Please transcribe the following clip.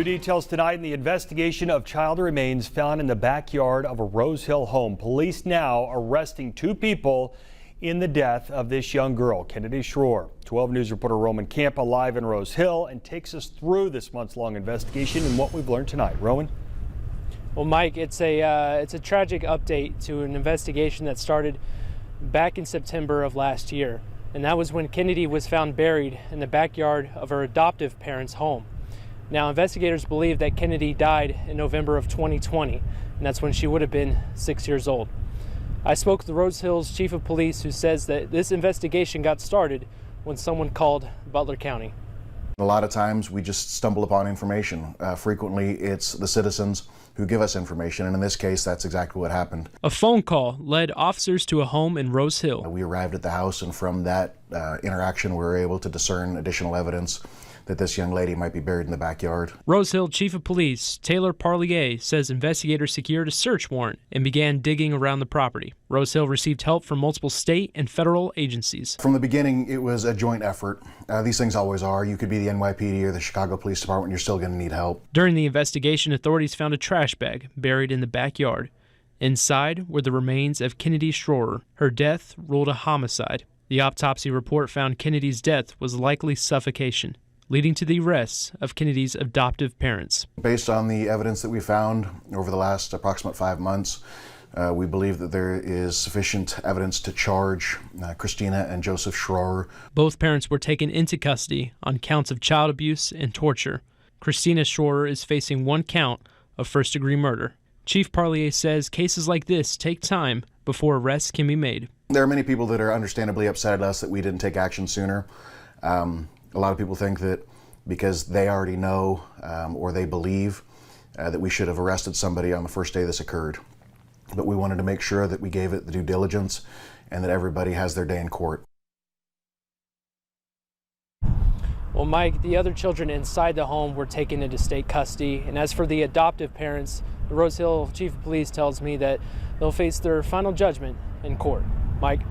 New details tonight in the investigation of child remains found in the backyard of a Rose Hill home. Police now arresting 2 people in the death of this young girl, Kennedy Schroer. 12 News reporter Roman Campa live in Rose Hill and takes us through this months-long investigation and what we've learned tonight. Roman? Well, Mike, it's a tragic update to an investigation that started back in September of last year, and that was when Kennedy was found buried in the backyard of her adoptive parents' home. Now, investigators believe that Kennedy died in November of 2020, and that's when she would have been 6 years old. I spoke to Rose Hill's chief of police, who says that this investigation got started when someone called Butler County. A lot of times we just stumble upon information. Frequently it's the citizens who give us information, and in this case that's exactly what happened. A phone call led officers to a home in Rose Hill. We arrived at the house, and from that interaction we were able to discern additional evidence that this young lady might be buried in the backyard. Rose Hill Chief of Police Taylor Parlier says investigators secured a search warrant and began digging around the property. Rose Hill received help from multiple state and federal agencies. From the beginning, it was a joint effort. These things always are. You could be the NYPD or the Chicago Police Department, you're still going to need help. During the investigation, authorities found a trash bag buried in the backyard. Inside were the remains of Kennedy Schroer. Her death ruled a homicide. The autopsy report found Kennedy's death was likely suffocation, leading to the arrests of Kennedy's adoptive parents. Based on the evidence that we found over the last approximate 5 months, we believe that there is sufficient evidence to charge Christina and Joseph Schroer. Both parents were taken into custody on counts of child abuse and torture. Christina Schroer is facing 1 count of first-degree murder. Chief Parlier says cases like this take time before arrests can be made. There are many people that are understandably upset at us that we didn't take action sooner. A lot of people think that because they already know or they believe that we should have arrested somebody on the first day this occurred. But we wanted to make sure that we gave it the due diligence and that everybody has their day in court. Well, Mike, the other children inside the home were taken into state custody. And as for the adoptive parents, the Rose Hill Chief of Police tells me that they'll face their final judgment in court. Mike?